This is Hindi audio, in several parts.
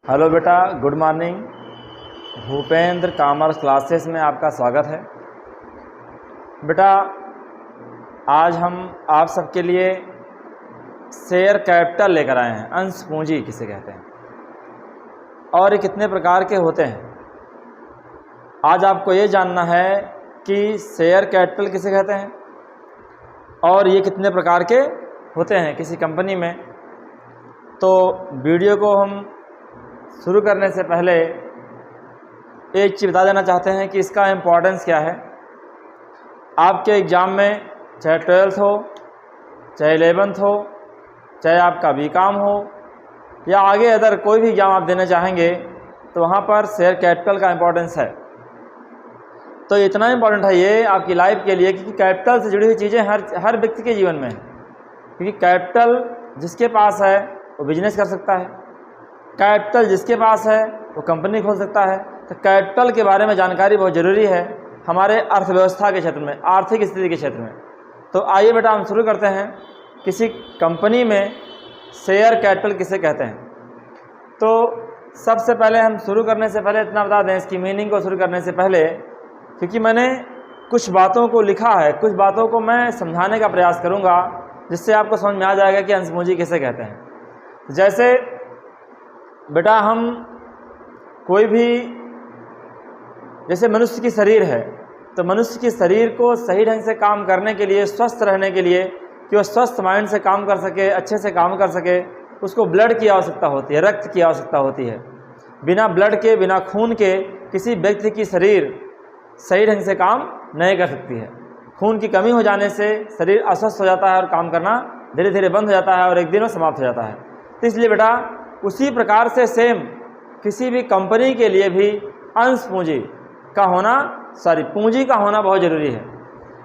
हेलो बेटा, good morning. Bhupendra commerce classes में आपका स्वागत है। बेटा, आज हम आप सबके लिए शेयर कैपिटल लेकर आए हैं। अंश पूंजी किसे कहते हैं और ये कितने प्रकार के होते हैं। आज आपको ये जानना है कि शेयर कैपिटल किसे कहते हैं और ये कितने प्रकार के होते हैं किसी कंपनी में। तो वीडियो को हम शुरू करने से पहले एक चीज़ बता देना चाहते हैं कि इसका इम्पोर्टेंस क्या है। आपके एग्ज़ाम में चाहे 12th हो, चाहे 11th हो, चाहे आपका बीकॉम हो या आगे अदर कोई भी एग्ज़ाम आप देना चाहेंगे तो वहाँ पर शेयर कैपिटल का इम्पोर्टेंस है। तो इतना इम्पोर्टेंट है ये आपकी लाइफ के लिए, क्योंकि कैपिटल से जुड़ी हुई चीज़ें हर व्यक्ति के जीवन में है। क्योंकि कैपिटल जिसके पास है वो बिजनेस कर सकता है, कैपिटल जिसके पास है वो कंपनी खोल सकता है। तो कैपिटल के बारे में जानकारी बहुत ज़रूरी है हमारे अर्थव्यवस्था के क्षेत्र में, आर्थिक स्थिति के क्षेत्र में। तो आइए बेटा हम शुरू करते हैं। किसी कंपनी में शेयर कैपिटल किसे कहते हैं। तो सबसे पहले हम शुरू करने से पहले इतना बता दें, इसकी मीनिंग को शुरू करने से पहले, क्योंकि मैंने कुछ बातों को लिखा है, कुछ बातों को मैं समझाने का प्रयास करूँगा जिससे आपको समझ में आ जाएगा कि अंश पूंजी किसे कहते हैं। जैसे बेटा हम कोई भी, जैसे मनुष्य की शरीर है तो मनुष्य की शरीर को सही ढंग से काम करने के लिए, स्वस्थ रहने के लिए, कि वो स्वस्थ माइंड से काम कर सके, अच्छे से काम कर सके, उसको ब्लड की आवश्यकता होती है, रक्त की आवश्यकता होती है। बिना ब्लड के, बिना खून के किसी व्यक्ति की शरीर सही ढंग से काम नहीं कर सकती है। खून की कमी हो जाने से शरीर अस्वस्थ हो जाता है और काम करना धीरे धीरे बंद हो जाता है और एक दिन में समाप्त हो जाता है। तो इसलिए बेटा उसी प्रकार से सेम किसी भी कंपनी के लिए भी अंश पूंजी का होना, पूंजी का होना बहुत ज़रूरी है।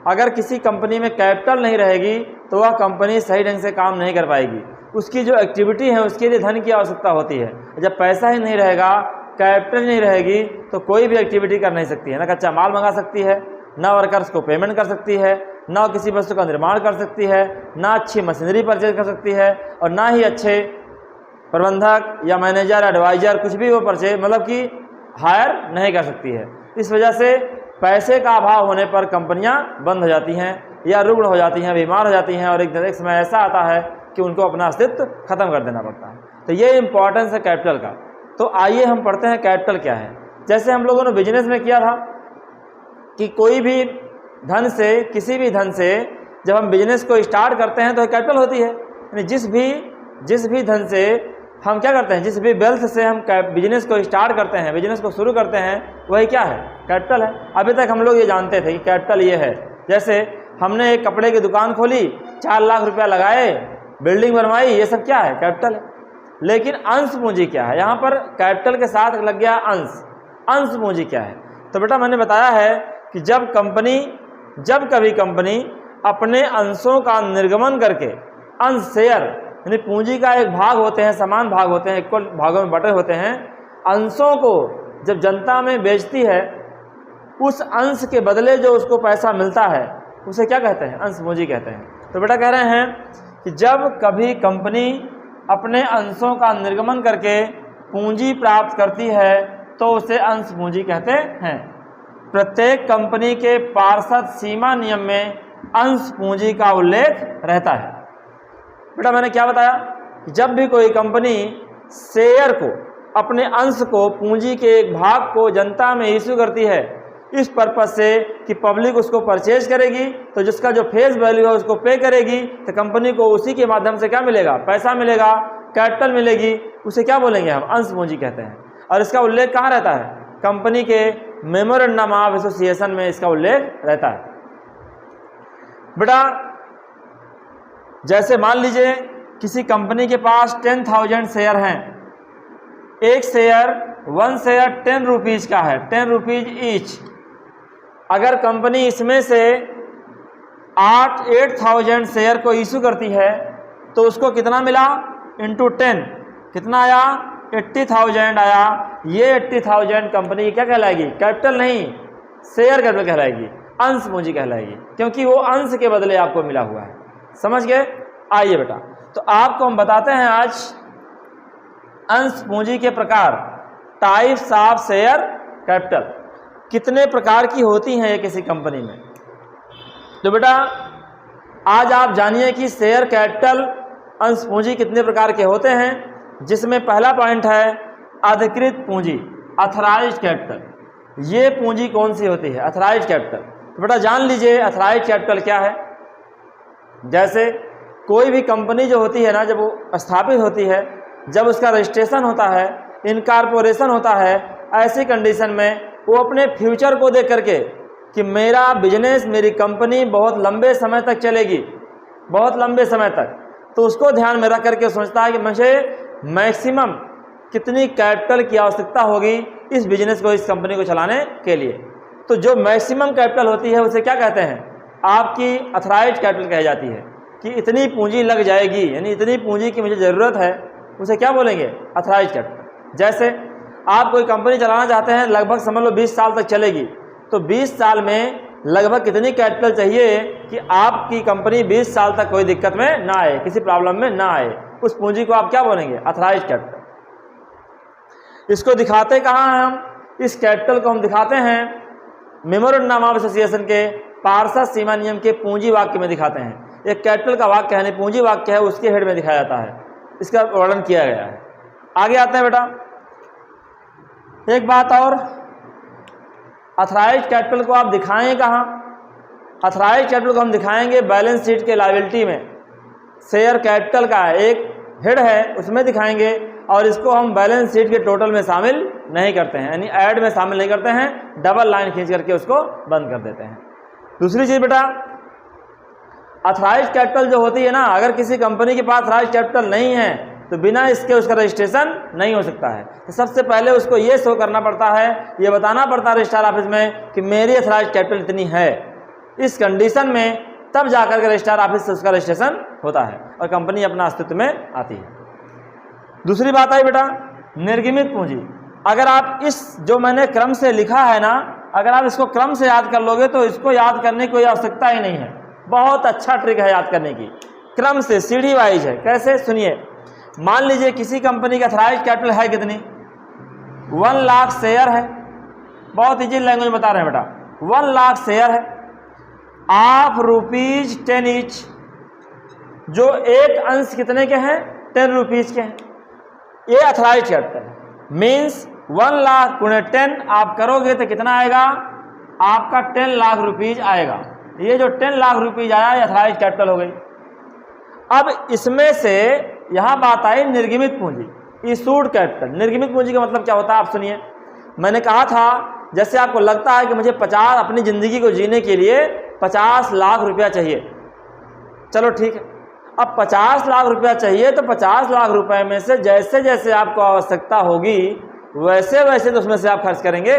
अगर किसी कंपनी में कैपिटल नहीं रहेगी तो वह कंपनी सही ढंग से काम नहीं कर पाएगी। उसकी जो एक्टिविटी है उसके लिए धन की आवश्यकता होती है। जब पैसा ही नहीं रहेगा, कैपिटल नहीं रहेगी तो कोई भी एक्टिविटी कर नहीं सकती है। ना कच्चा माल मंगा सकती है, ना वर्कर्स को पेमेंट कर सकती है, ना किसी वस्तु का निर्माण कर सकती है, ना अच्छी मशीनरी परचेज कर सकती है और ना ही अच्छे प्रबंधक या मैनेजर, एडवाइजर, कुछ भी वो परचेज मतलब कि हायर नहीं कर सकती है। इस वजह से पैसे का अभाव होने पर कंपनियां बंद हो जाती हैं या रुग्ण हो जाती हैं, बीमार हो जाती हैं और एक समय ऐसा आता है कि उनको अपना अस्तित्व खत्म कर देना पड़ता है। तो ये इंपॉर्टेंस है कैपिटल का। तो आइए हम पढ़ते हैं कैपिटल क्या है। जैसे हम लोगों ने बिजनेस में किया था कि कोई भी धन से, किसी भी धन से जब हम बिजनेस को स्टार्ट करते हैं तो कैपिटल होती है। यानी जिस भी धन से हम क्या करते हैं, जिस भी वेल्थ से हम बिजनेस को स्टार्ट करते हैं, बिजनेस को शुरू करते हैं, वही क्या है, कैपिटल है। अभी तक हम लोग ये जानते थे कि कैपिटल ये है। जैसे हमने एक कपड़े की दुकान खोली, 4 लाख रुपया लगाए, बिल्डिंग बनवाई, ये सब क्या है, कैपिटल है। लेकिन अंश पूंजी क्या है, यहाँ पर कैपिटल के साथ लग गया अंश। अंश पूंजी क्या है। तो बेटा मैंने बताया है कि जब कभी कंपनी अपने अंशों का निर्गमन करके, अंश शेयर यानी पूंजी का एक भाग होते हैं, समान भाग होते हैं, इक्वल भागों में बटे होते हैं, अंशों को जब जनता में बेचती है, उस अंश के बदले जो उसको पैसा मिलता है उसे क्या कहते हैं, अंश पूंजी कहते हैं। तो बेटा कह रहे हैं कि जब कभी कंपनी अपने अंशों का निर्गमन करके पूंजी प्राप्त करती है तो उसे अंश पूंजी कहते हैं। प्रत्येक कंपनी के पार्षद सीमा नियम में अंश पूंजी का उल्लेख रहता है। बेटा मैंने क्या बताया कि जब भी कोई कंपनी शेयर को, अपने अंश को, पूंजी के एक भाग को जनता में इश्यू करती है इस पर्पज से कि पब्लिक उसको परचेज करेगी, तो जिसका जो फेस वैल्यू है उसको पे करेगी, तो कंपनी को उसी के माध्यम से क्या मिलेगा, पैसा मिलेगा, कैपिटल मिलेगी, उसे क्या बोलेंगे हम, अंश पूंजी कहते हैं। और इसका उल्लेख कहाँ रहता है, कंपनी के मेमोरेंडम ऑफ एसोसिएशन में इसका उल्लेख रहता है। बेटा जैसे मान लीजिए किसी कंपनी के पास 10,000 शेयर हैं, एक शेयर, 1 शेयर 10 रुपीज़ का है, 10 रुपीज़ ईच। अगर कंपनी इसमें से 8,000 शेयर को इशू करती है तो उसको कितना मिला, इंटू 10 कितना आया, 80,000 आया। ये 80,000 कंपनी क्या कहलाएगी, कैपिटल नहीं, शेयर कैपिटल कहलाएगी, अंश पूंजी कहलाएगी, क्योंकि वो अंश के बदले आपको मिला हुआ है। समझ गए। आइए बेटा, तो आपको हम बताते हैं आज अंश पूंजी के प्रकार, टाइप्स ऑफ शेयर कैपिटल, कितने प्रकार की होती हैं ये किसी कंपनी में। तो बेटा आज आप जानिए कि शेयर कैपिटल अंश पूंजी कितने प्रकार के होते हैं, जिसमें पहला पॉइंट है अधिकृत पूंजी, अथराइज्ड कैपिटल। ये पूंजी कौन सी होती है? अथराइज्ड कैपिटल। तो बेटा जान लीजिए अथराइज्ड कैपिटल क्या है। जैसे कोई भी कंपनी जो होती है ना, जब वो स्थापित होती है, जब उसका रजिस्ट्रेशन होता है, इनकॉर्पोरेशन होता है, ऐसी कंडीशन में वो अपने फ्यूचर को देख करके कि मेरा बिजनेस, मेरी कंपनी बहुत लंबे समय तक चलेगी, बहुत लंबे समय तक, तो उसको ध्यान में रख करके सोचता है कि मुझे मैक्सिमम कितनी कैपिटल की आवश्यकता होगी इस बिजनेस को, इस कंपनी को चलाने के लिए। तो जो मैक्सिमम कैपिटल होती है उसे क्या कहते हैं? आपकी अथराइज्ड कैपिटल कही जाती है कि इतनी पूंजी लग जाएगी, यानी इतनी पूंजी की मुझे ज़रूरत है, उसे क्या बोलेंगे? अथराइज्ड कैपिटल। जैसे आप कोई कंपनी चलाना चाहते हैं, लगभग समझ लो 20 साल तक चलेगी, तो 20 साल में लगभग कितनी कैपिटल चाहिए कि आपकी कंपनी 20 साल तक कोई दिक्कत में ना आए, किसी प्रॉब्लम में ना आए? उस पूंजी को आप क्या बोलेंगे? अथराइज्ड कैपिटल। इसको दिखाते कहाँ हैं हम? इस कैपिटल को हम दिखाते हैं मेमोरेंडम ऑफ एसोसिएशन के पार्षद सीमा नियम के पूंजी वाक्य में दिखाते हैं। एक कैपिटल का वाक्य है, पूंजी वाक्य है, उसके हेड में दिखाया जाता है, इसका वर्णन किया गया है। आगे आते हैं बेटा, एक बात और, अथराइज्ड कैपिटल को आप दिखाएं कहाँ? अथराइज्ड कैपिटल को हम दिखाएंगे बैलेंस शीट के लायबिलिटी में। शेयर कैपिटल का एक हेड है, उसमें दिखाएंगे, और इसको हम बैलेंस शीट के टोटल में शामिल नहीं करते हैं, यानी ऐड में शामिल नहीं करते हैं, डबल लाइन खींच करके उसको बंद कर देते हैं। दूसरी चीज़ बेटा, अथराइज्ड कैपिटल जो होती है ना, अगर किसी कंपनी के पास अथराइज्ड कैपिटल नहीं है तो बिना इसके उसका रजिस्ट्रेशन नहीं हो सकता है। तो सबसे पहले उसको ये शो करना पड़ता है, ये बताना पड़ता है रजिस्ट्रार ऑफिस में कि मेरी अथराइज्ड कैपिटल इतनी है। इस कंडीशन में तब जाकर के रजिस्ट्रार ऑफिस से उसका रजिस्ट्रेशन होता है और कंपनी अपना अस्तित्व में आती है। दूसरी बात आई बेटा निर्गमित पूंजी। अगर आप इस जो मैंने क्रम से लिखा है ना, अगर आप इसको क्रम से याद कर लोगे तो इसको याद करने की कोई आवश्यकता ही नहीं है। बहुत अच्छा ट्रिक है याद करने की, क्रम से सीढ़ी वाइज है। कैसे? सुनिए, मान लीजिए किसी कंपनी का अथराइज्ड कैपिटल है कितनी? 1 लाख शेयर है। बहुत इजी लैंग्वेज बता रहे हैं बेटा, 1 लाख शेयर है ऑफ ₹10 ईच, जो एक अंश कितने के हैं? 10 रुपीज के हैं। ये अथराइज्ड कैपिटल है। मीन्स 1 लाख गुणे 10 आप करोगे तो कितना आएगा? आपका 10 लाख रुपीज आएगा। ये जो 10 लाख रुपीज आया ये अथराइज्ड कैपिटल हो गई। अब इसमें से यहाँ बात आई निर्गमित पूंजी, इशूड कैपिटल। निर्गमित पूंजी का मतलब क्या होता है आप सुनिए। मैंने कहा था जैसे आपको लगता है कि मुझे 50 अपनी ज़िंदगी को जीने के लिए 50 लाख रुपया चाहिए, चलो ठीक है, अब 50 लाख रुपया चाहिए तो 50 लाख रुपए में से जैसे जैसे आपको आवश्यकता होगी वैसे वैसे तो उसमें से आप खर्च करेंगे।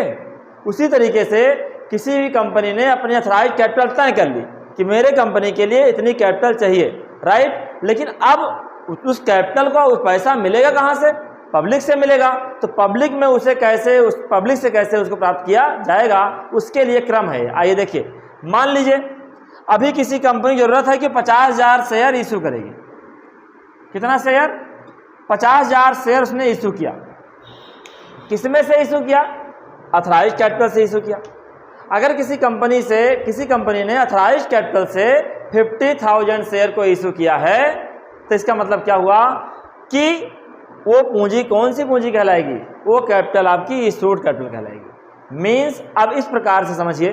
उसी तरीके से किसी भी कंपनी ने अपनी अथराइज्ड कैपिटल तय कर ली कि मेरे कंपनी के लिए इतनी कैपिटल चाहिए, राइट। लेकिन अब उस कैपिटल को उस पैसा मिलेगा कहाँ से? पब्लिक से मिलेगा। तो पब्लिक में उसे कैसे, उस पब्लिक से कैसे उसको प्राप्त किया जाएगा, उसके लिए क्रम है। आइए देखिए, मान लीजिए अभी किसी कंपनी की जरूरत है कि 50,000 शेयर इशू करेगी। कितना शेयर? 50,000 शेयर उसने इशू किया। किसमें से इशू किया? अथराइज्ड कैपिटल से इशू किया। अगर किसी कंपनी ने अथराइज्ड कैपिटल से 50,000 शेयर को इशू किया है तो इसका मतलब क्या हुआ कि वो पूंजी कौन सी पूंजी कहलाएगी? वो कैपिटल आपकी इशूड कैपिटल कहलाएगी। मीन्स अब इस प्रकार से समझिए,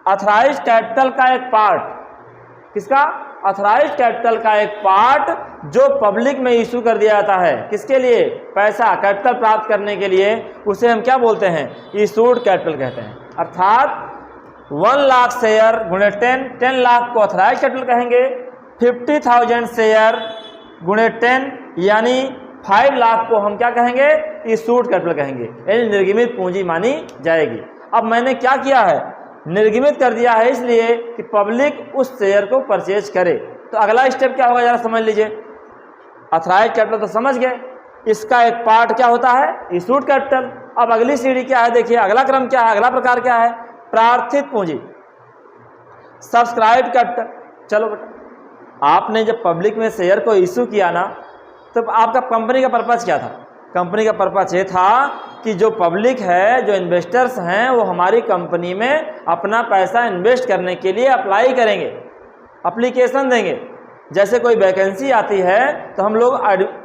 अथराइज्ड कैपिटल का एक पार्ट, किसका? अथराइज्ड कैपिटल का एक पार्ट जो पब्लिक में इशू कर दिया जाता है, किसके लिए? पैसा, कैपिटल प्राप्त करने के लिए, उसे हम क्या बोलते हैं? इशूड कैपिटल कहते हैं। अर्थात 1 लाख शेयर गुणे 10 लाख को अथराइज्ड कैपिटल कहेंगे। 50,000 शेयर गुणे 10 यानी 5 लाख को हम क्या कहेंगे? इशूड कैपिटल कहेंगे, यानी निर्गमित पूंजी मानी जाएगी। अब मैंने क्या किया है? निर्गमित कर दिया है इसलिए कि पब्लिक उस शेयर को परचेज करे। तो अगला स्टेप क्या होगा जरा समझ लीजिए। अथराइज्ड कैपिटल तो समझ गए, इसका एक पार्ट क्या होता है? Issued capital. अब अगली सीढ़ी क्या है? देखिए अगला क्रम क्या है, अगला प्रकार क्या है? प्रार्थित पूंजी, सब्सक्राइब कैपिटल। चलो बेटा, आपने जब पब्लिक में शेयर को इशू किया ना, तो आपका कंपनी का पर्पस क्या था? कंपनी का पर्पस ये था कि जो पब्लिक है, जो इन्वेस्टर्स हैं, वो हमारी कंपनी में अपना पैसा इन्वेस्ट करने के लिए अप्लाई करेंगे, एप्लीकेशन देंगे। जैसे कोई वैकेंसी आती है तो हम लोग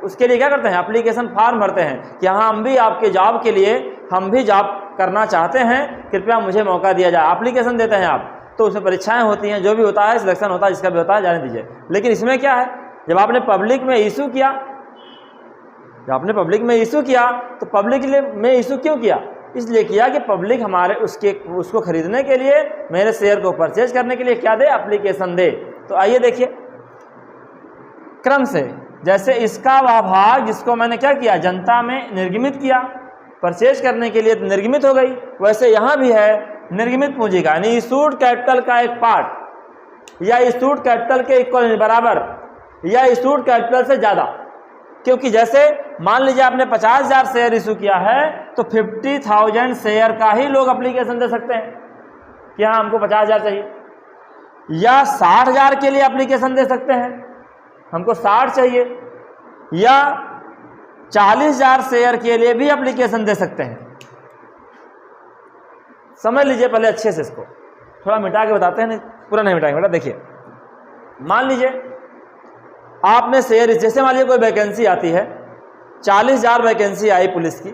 उसके लिए क्या करते हैं, एप्लीकेशन फॉर्म भरते हैं कि हाँ हम भी आपके जॉब के लिए, हम भी जॉब करना चाहते हैं, कृपया मुझे मौका दिया जाए। एप्लीकेशन देते हैं आप, तो उसमें परीक्षाएं होती हैं, जो भी होता है, सिलेक्शन होता है, जिसका भी होता है, जाने दीजिए। लेकिन इसमें क्या है, जब आपने पब्लिक में इशू किया, तो पब्लिक में इशू क्यों किया? इसलिए किया कि पब्लिक हमारे उसको खरीदने के लिए, मेरे शेयर को परचेज करने के लिए क्या दे, एप्लीकेशन दे। तो आइए देखिए क्रम से, जैसे इसका वह भाग जिसको मैंने क्या किया, जनता में निर्गमित किया परचेज करने के लिए, तो निर्गमित हो गई। वैसे यहाँ भी है निर्गमित पूंजी का, यानी इशूड कैपिटल का एक पार्ट, या इशूड कैपिटल के इक्वल बराबर, या इशूड कैपिटल से ज़्यादा। क्योंकि जैसे मान लीजिए आपने 50,000 शेयर इशू किया है, तो 50,000 शेयर का ही लोग एप्लीकेशन दे सकते हैं कि हाँ हमको 50,000 चाहिए, या 60,000 के लिए एप्लीकेशन दे सकते हैं, हमको 60 चाहिए, या 40,000 शेयर के लिए भी एप्लीकेशन दे सकते हैं। समझ लीजिए पहले अच्छे से, इसको थोड़ा मिटा के बताते हैं, नहीं पूरा नहीं मिटाएंगे बेटा। देखिए मान लीजिए आपने शेयर, जैसे मान लीजिए कोई वैकेंसी आती है, 40,000 वैकेंसी आई पुलिस की,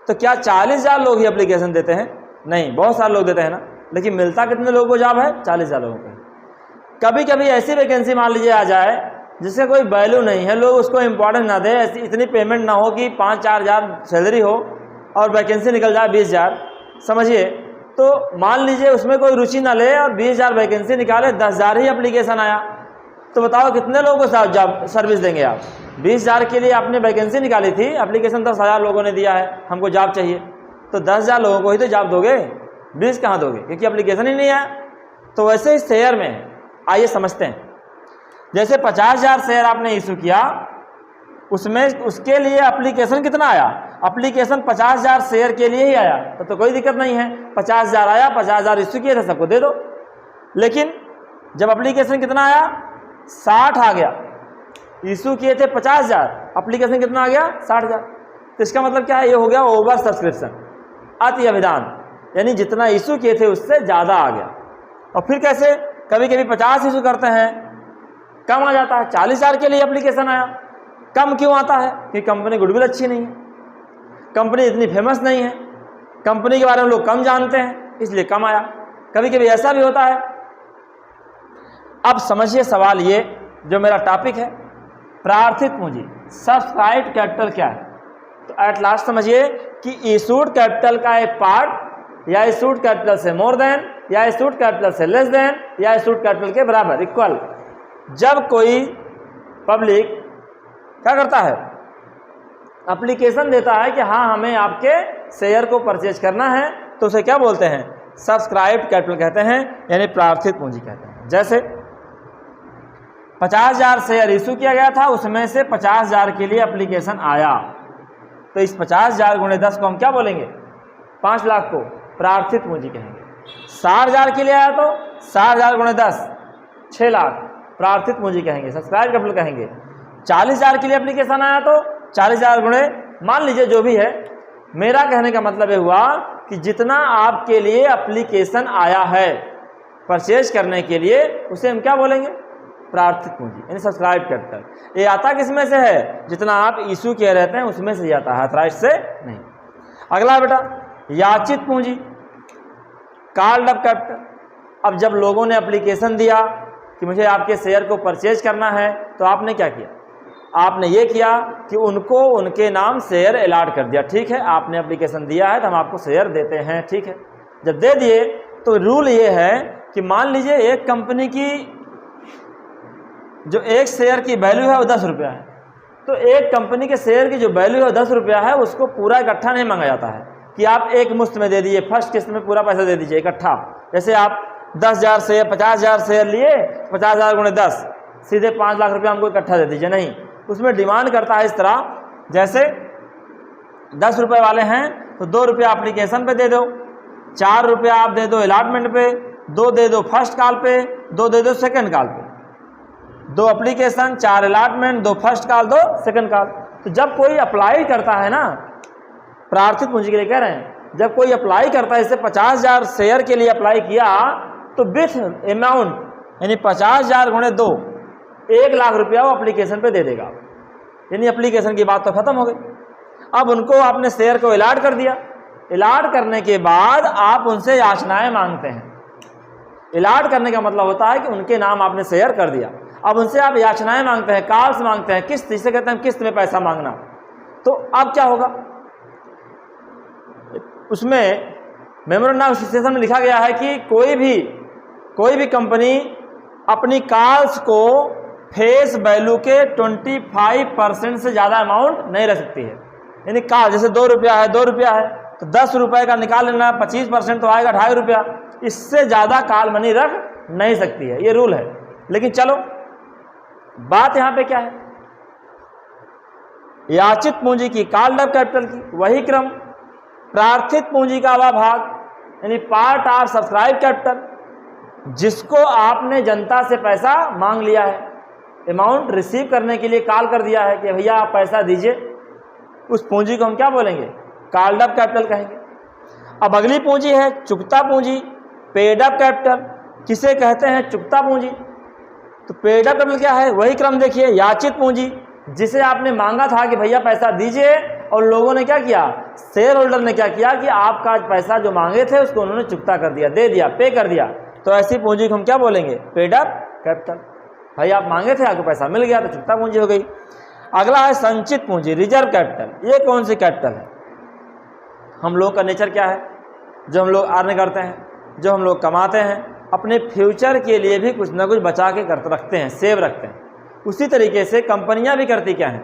तो क्या 40,000 लोग ही एप्लीकेशन देते हैं? नहीं, बहुत सारे लोग देते हैं ना, लेकिन मिलता कितने लोगों को जॉब है? 40,000 लोगों को। कभी कभी ऐसी वैकेंसी मान लीजिए आ जाए जिसका कोई वैल्यू नहीं है, लोग उसको इंपॉर्टेंस ना दे, ऐसी इतनी पेमेंट ना हो कि 5-4 हज़ार सैलरी हो और वैकेंसी निकल जाए 20,000, समझिए। तो मान लीजिए उसमें कोई रुचि ना ले और 20,000 वैकेंसी निकाले, 10,000 ही एप्लीकेशन आया, तो बताओ कितने लोगों को जॉब सर्विस देंगे आप? 20,000 के लिए आपने वैकेंसी निकाली थी, एप्लीकेशन 10,000 लोगों ने दिया है, हमको जॉब चाहिए, तो 10,000 लोगों को ही तो जॉब दोगे, 20 कहाँ दोगे, क्योंकि एप्लीकेशन ही नहीं आया। तो वैसे ही शेयर में आइए समझते हैं, जैसे 50,000 शेयर आपने इशू किया, उसमें उसके लिए एप्लीकेशन कितना आया? एप्लीकेशन 50,000 शेयर के लिए ही आया, तो कोई दिक्कत नहीं है, 50,000 आया, 50,000 इशू किए थे, सबको दे दो। लेकिन जब एप्लीकेशन कितना आया, 60 आ गया, इशू किए थे 50,000, एप्लीकेशन कितना आ गया, 60,000, तो इसका मतलब क्या है, ये हो गया ओवर सब्सक्रिप्शन, अति अभिदान, यानी जितना इशू किए थे उससे ज़्यादा आ गया। और फिर कैसे, कभी कभी 50 इशू करते हैं, कम आ जाता है, 40,000 के लिए एप्लीकेशन आया, कम क्यों आता है? कि कंपनी गुडविल अच्छी नहीं है, कंपनी इतनी फेमस नहीं है, कंपनी के बारे में लोग कम जानते हैं, इसलिए कम आया। कभी कभी ऐसा भी होता है। अब समझिए सवाल ये जो मेरा टॉपिक है, प्रार्थित पूंजी, सब्सक्राइब्ड कैपिटल क्या है? तो एट लास्ट समझिए कि इशूड कैपिटल का एक पार्ट, या इशूड कैपिटल से मोर देन, या इशूड कैपिटल से लेस देन, या इशूड कैपिटल के बराबर, इक्वल। जब कोई पब्लिक क्या करता है, एप्लीकेशन देता है कि हाँ हमें आपके शेयर को परचेज करना है, तो उसे क्या बोलते हैं? सब्सक्राइब्ड कैपिटल कहते हैं, यानी प्रार्थित पूंजी कहते हैं। जैसे 50,000 शेयर इशू किया गया था, उसमें से 50,000 के लिए एप्लीकेशन आया, तो इस 50,000 गुणे 10 को हम क्या बोलेंगे? 5 लाख को प्रार्थित पूंजी कहेंगे। 60,000 के लिए आया तो 60,000 गुणे 10 6 लाख प्रार्थित पूंजी कहेंगे, सब्सक्राइब कैपिटल कहेंगे। 40,000 के लिए एप्लीकेशन आया तो 40,000 गुणे मान लीजिए जो भी है। मेरा कहने का मतलब ये हुआ कि जितना आपके लिए एप्लीकेशन आया है परचेज करने के लिए, उसे हम क्या बोलेंगे? प्रार्थित पूंजी, यानी सब्सक्राइब कैपिटल। ये आता किस में से है? जितना आप इशू किए रहते हैं उसमें से ही आता है, अथराइज से नहीं। अगला बेटा याचित पूंजी, कॉल्ड अप कैपिटल। अब जब लोगों ने एप्लीकेशन दिया कि मुझे आपके शेयर को परचेज करना है, तो आपने क्या किया? आपने ये किया कि उनको उनके नाम शेयर अलॉट कर दिया। ठीक है, आपने एप्लीकेशन दिया है तो हम आपको शेयर देते हैं। ठीक है, जब दे दिए तो रूल ये है कि मान लीजिए एक कंपनी की जो एक शेयर की वैल्यू है वो 10 रुपया है, तो एक कंपनी के शेयर की जो वैल्यू है 10 रुपया है, उसको पूरा इकट्ठा नहीं मांगा जाता है कि आप एक मुश्त में दे दीजिए, फर्स्ट किस्त में पूरा पैसा दे दीजिए इकट्ठा। जैसे आप 10,000 शेयर 50,000 शेयर लिए, 50,000 गुणे 10 सीधे 5 लाख रुपया हमको इकट्ठा दे दीजिए, नहीं। उसमें डिमांड करता है इस तरह, जैसे 10 रुपये वाले हैं तो 2 रुपया एप्लीकेशन पे दे दो, 4 रुपया आप दे दो अलॉटमेंट पे, 2 दे दो फर्स्ट कॉल पे, 2 दे दो सेकंड कॉल पे। 2 application, 4 allotment, 2 first call, 2 second call. तो जब कोई अप्लाई करता है ना, प्रार्थित पूंजी के लिए कह रहे हैं, जब कोई अप्लाई करता है, जैसे 50,000 शेयर के लिए अप्लाई किया, तो विथ अमाउंट यानी 50,000 गुणे 2, 1 लाख रुपया वो एप्लीकेशन पे दे देगा। यानी एप्लीकेशन की बात तो खत्म हो गई। अब उनको आपने शेयर को अलॉट कर दिया, अलॉट करने के बाद आप उनसे याचनाएं मांगते हैं। अलॉट करने का मतलब होता है कि उनके नाम आपने शेयर कर दिया, अब उनसे आप याचनाएं मांगते हैं, कॉल्स मांगते हैं, किस्त, जिसे कहते हैं किस्त में पैसा मांगना। तो अब क्या होगा, उसमें मेमोरेंडम ऑफ एसोसिएशन में लिखा गया है कि कोई भी कंपनी अपनी कॉल्स को फेस वैल्यू के 25% से ज़्यादा अमाउंट नहीं रख सकती है। यानी कॉल जैसे 2 रुपया है, 2 रुपया है तो 10 रुपये का निकाल लेना, 25% तो आएगा 2.5 रुपया, इससे ज़्यादा कॉल मनी रख नहीं सकती है, ये रूल है। लेकिन चलो बात यहाँ पे क्या है, याचित पूंजी की, कॉल्ड अप कैपिटल की वही क्रम, प्रार्थित पूंजी का वह भाग यानी पार्ट ऑफ सब्सक्राइब कैपिटल, जिसको आपने जनता से पैसा मांग लिया है, अमाउंट रिसीव करने के लिए कॉल कर दिया है कि भैया आप पैसा दीजिए, उस पूंजी को हम क्या बोलेंगे, कॉल्ड अप कैपिटल कहेंगे। अब अगली पूंजी है चुकता पूंजी, पेड अप कैपिटल, किसे कहते हैं चुकता पूंजी। तो पेड अप कैपिटल क्या है, वही क्रम देखिए, याचित पूंजी, जिसे आपने मांगा था कि भैया पैसा दीजिए, और लोगों ने क्या किया, शेयर होल्डर ने क्या किया कि आपका पैसा जो मांगे थे उसको उन्होंने चुकता कर दिया, दे दिया, पे कर दिया, तो ऐसी पूंजी को हम क्या बोलेंगे, पेड अप कैपिटल। भाई आप मांगे थे, आपको पैसा मिल गया तो चुकता पूंजी हो गई। अगला है संचित पूंजी, रिजर्व कैपिटल। ये कौन सी कैपिटल है, हम लोग का नेचर क्या है, जो हम लोग अर्न करते हैं, जो हम लोग कमाते हैं, अपने फ्यूचर के लिए भी कुछ ना कुछ बचा के रखते हैं, सेव रखते हैं। उसी तरीके से कंपनियां भी करती क्या हैं,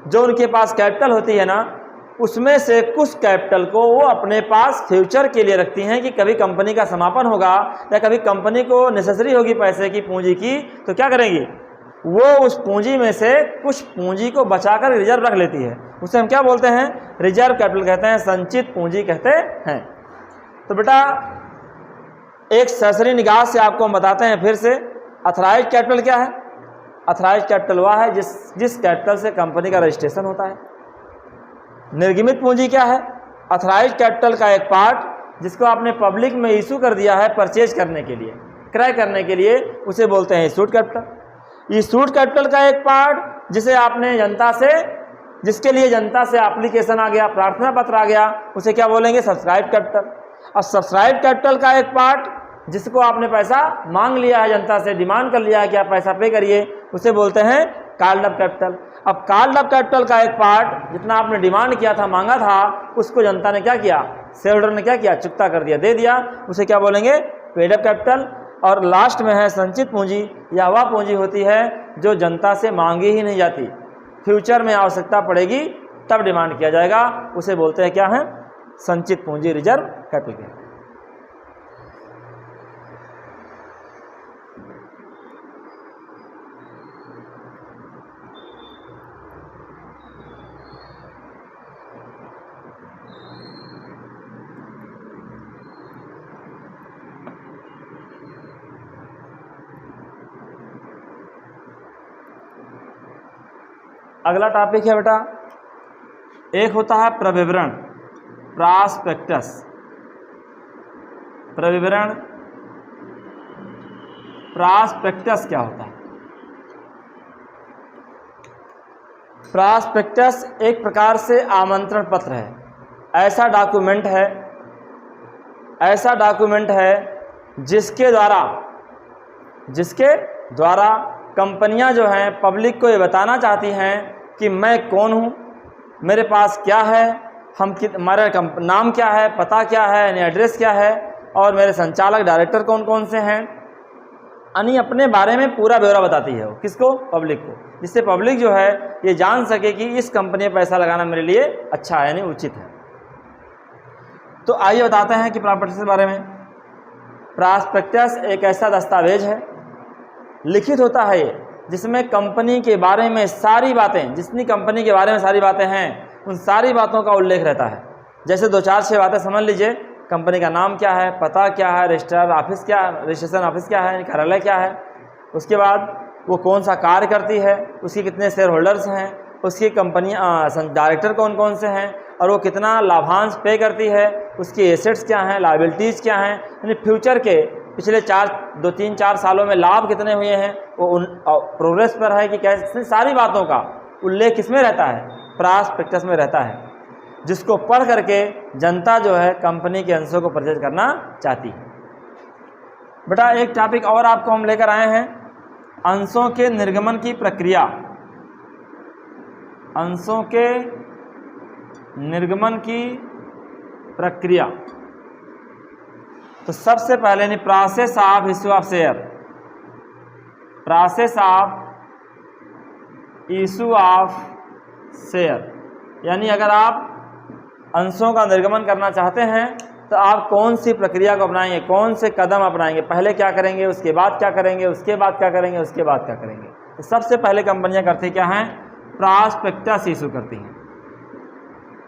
जो उनके पास कैपिटल होती है ना, उसमें से कुछ कैपिटल को वो अपने पास फ्यूचर के लिए रखती हैं कि कभी कंपनी का समापन होगा या कभी कंपनी को नेसेसरी होगी पैसे की, पूंजी की, तो क्या करेंगी, वो उस पूंजी में से कुछ पूंजी को बचाकर रिजर्व रख लेती है। उसे हम क्या बोलते हैं, रिजर्व कैपिटल कहते हैं, संचित पूंजी कहते हैं। तो बेटा एक सरसरी निगाह से आपको हम बताते हैं फिर से, अथराइज्ड कैपिटल क्या है, अथराइज्ड कैपिटल वह है जिस कैपिटल से कंपनी का रजिस्ट्रेशन होता है। निर्गमित पूंजी क्या है, अथराइज्ड कैपिटल का एक पार्ट जिसको आपने पब्लिक में इशू कर दिया है परचेज करने के लिए, क्रय करने के लिए, उसे बोलते हैं इशूड कैपिटल। इशूड कैपिटल का एक पार्ट जिसे आपने जनता से, जिसके लिए जनता से एप्लीकेशन आ गया, प्रार्थना पत्र आ गया, उसे क्या बोलेंगे, सब्सक्राइब कैपिटल। और सब्सक्राइब कैपिटल का एक पार्ट जिसको आपने पैसा मांग लिया है, जनता से डिमांड कर लिया है कि आप पैसा पे करिए, उसे बोलते हैं कॉल्ड अप कैपिटल। अब कॉल्ड अप कैपिटल का एक पार्ट जितना आपने डिमांड किया था, मांगा था, उसको जनता ने क्या किया, शेयर होल्डर ने क्या किया, चुकता कर दिया, दे दिया, उसे क्या बोलेंगे, पेड अप कैपिटल। और लास्ट में है संचित पूंजी, या वह पूंजी होती है जो जनता से मांगी ही नहीं जाती, फ्यूचर में आवश्यकता पड़ेगी तब डिमांड किया जाएगा, उसे बोलते हैं क्या है, संचित पूंजी, रिजर्व कैपिटल। अगला टॉपिक है बेटा, एक होता है प्रविवरण, प्रॉस्पेक्टस। प्रविवरण, प्रॉस्पेक्टस क्या होता है, प्रॉस्पेक्टस एक प्रकार से आमंत्रण पत्र है, ऐसा डॉक्यूमेंट है जिसके द्वारा कंपनियां जो हैं पब्लिक को ये बताना चाहती हैं कि मैं कौन हूँ, मेरे पास क्या है, हमारा नाम क्या है, पता क्या है, यानी एड्रेस क्या है, और मेरे संचालक डायरेक्टर कौन कौन से हैं, यानी अपने बारे में पूरा ब्यौरा बताती है वो, किसको, पब्लिक को, जिससे पब्लिक जो है ये जान सके कि इस कंपनी में पैसा लगाना मेरे लिए अच्छा है, यानी उचित है। तो आइए बताते हैं कि प्रॉस्पेक्टस के बारे में। प्रॉस्पेक्टस एक ऐसा दस्तावेज है, लिखित होता है ये, जिसमें कंपनी के बारे में सारी बातें, जितनी कंपनी के बारे में सारी बातें हैं, उन सारी बातों का उल्लेख रहता है। जैसे 2-4-6 बातें समझ लीजिए, कंपनी का नाम क्या है, पता क्या है, रजिस्ट्रेशन ऑफिस क्या है, कार्यालय क्या है, उसके बाद वो कौन सा कार्य करती है, उसके कितने शेयर होल्डर्स हैं, उसकी कंपनी डायरेक्टर कौन कौन से हैं और वो कितना लाभांश पे करती है, उसकी एसेट्स क्या हैं, लायबिलिटीज़ क्या हैं, यानी फ्यूचर के पिछले 2-3-4 सालों में लाभ कितने हुए हैं, वो उन प्रोग्रेस पर है कि कैसे, सारी बातों का उल्लेख किसमें रहता है, प्रॉस्पेक्टस में रहता है, जिसको पढ़ करके जनता जो है कंपनी के अंशों को परचेज करना चाहती है। बेटा एक टॉपिक और आपको हम लेकर आए हैं, अंशों के निर्गमन की प्रक्रिया। अंशों के निर्गमन की प्रक्रिया। तो सबसे पहले नहीं, process of issue of share, process of issue of share, यानी अगर आप अंशों का निर्गमन करना चाहते हैं तो आप कौन सी प्रक्रिया को अपनाएंगे, कौन से कदम अपनाएंगे, पहले क्या करेंगे, उसके बाद क्या करेंगे, उसके बाद क्या करेंगे, उसके बाद क्या करेंगे। तो सबसे पहले कंपनियां करती क्या हैं, प्रॉस्पेक्टस इशू करती हैं,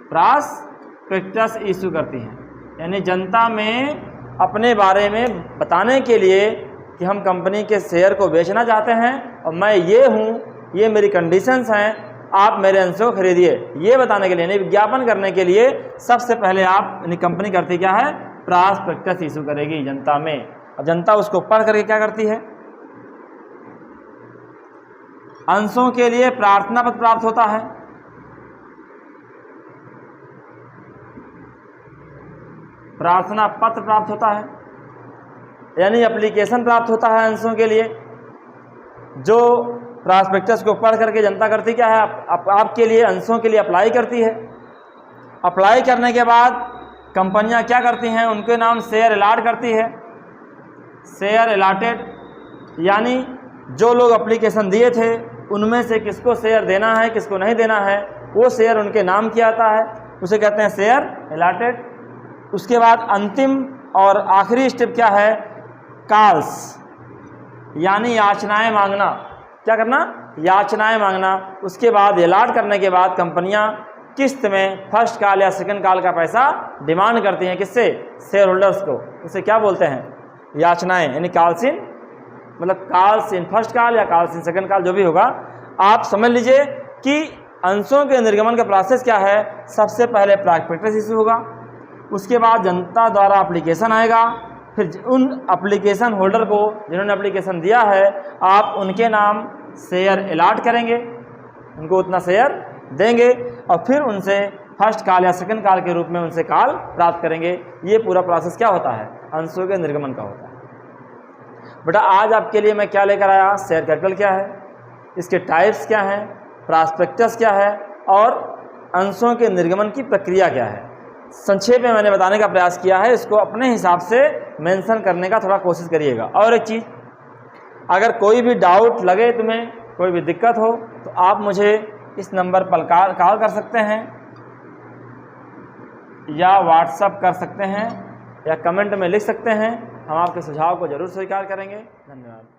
प्रॉस्पेक्टस इशू करती हैं, यानी जनता में अपने बारे में बताने के लिए कि हम कंपनी के शेयर को बेचना चाहते हैं और मैं ये हूँ, ये मेरी कंडीशंस हैं, आप मेरे अंशों को खरीदिए, ये बताने के लिए, नहीं विज्ञापन करने के लिए सबसे पहले आप कंपनी करती क्या है, प्रॉस्पेक्टस इशू करेगी जनता में। और जनता उसको पढ़ करके क्या करती है, अंशों के लिए प्रार्थना पत्र प्राप्त होता है, प्रार्थना पत्र प्राप्त होता है, यानी एप्लीकेशन प्राप्त होता है अंशों के लिए, जो प्रॉस्पेक्टस को पढ़ करके जनता करती क्या है, आपके लिए अंशों के लिए अप्लाई करती है। अप्लाई करने के बाद कंपनियां क्या करती हैं, उनके नाम शेयर अलाट करती है, शेयर अलाटेड, यानी जो लोग एप्लीकेशन दिए थे उनमें से किसको शेयर देना है, किसको नहीं देना है, वो शेयर उनके नाम किया आता है, उसे कहते हैं शेयर अलाटेड। उसके बाद अंतिम और आखिरी स्टेप क्या है, कॉल्स, यानी याचनाएं मांगना, क्या करना, याचनाएं मांगना। उसके बाद अलाट करने के बाद कंपनियां किस्त में फर्स्ट कॉल या सेकंड कॉल का पैसा डिमांड करती हैं, किससे, शेयर होल्डर्स को। उसे क्या बोलते हैं, याचनाएं, यानी कॉल्स इन, मतलब कॉल्स इन फर्स्ट कॉल या कॉल्स इन सेकंड कॉल, जो भी होगा। आप समझ लीजिए कि अंशों के निर्गमन का प्रोसेस क्या है, सबसे पहले प्रॉस्पेक्टस इशू होगा, उसके बाद जनता द्वारा एप्लीकेशन आएगा, फिर उन एप्लीकेशन होल्डर को जिन्होंने एप्लीकेशन दिया है आप उनके नाम शेयर अलाट करेंगे, उनको उतना शेयर देंगे और फिर उनसे फर्स्ट कॉल या सेकंड कॉल के रूप में उनसे कॉल प्राप्त करेंगे। ये पूरा प्रोसेस क्या होता है, अंशों के निर्गमन का होता है। बेटा आज आपके लिए मैं क्या लेकर आया, शेयर कैपिटल क्या है, इसके टाइप्स क्या हैं, प्रॉस्पेक्टस क्या है और अंशों के निर्गमन की प्रक्रिया क्या है। संक्षेप में मैंने बताने का प्रयास किया है, इसको अपने हिसाब से मेंशन करने का थोड़ा कोशिश करिएगा। और एक चीज़, अगर कोई भी डाउट लगे, तुम्हें कोई भी दिक्कत हो तो आप मुझे इस नंबर पर कॉल कर सकते हैं या व्हाट्सएप कर सकते हैं या कमेंट में लिख सकते हैं, हम आपके सुझाव को जरूर स्वीकार करेंगे। धन्यवाद।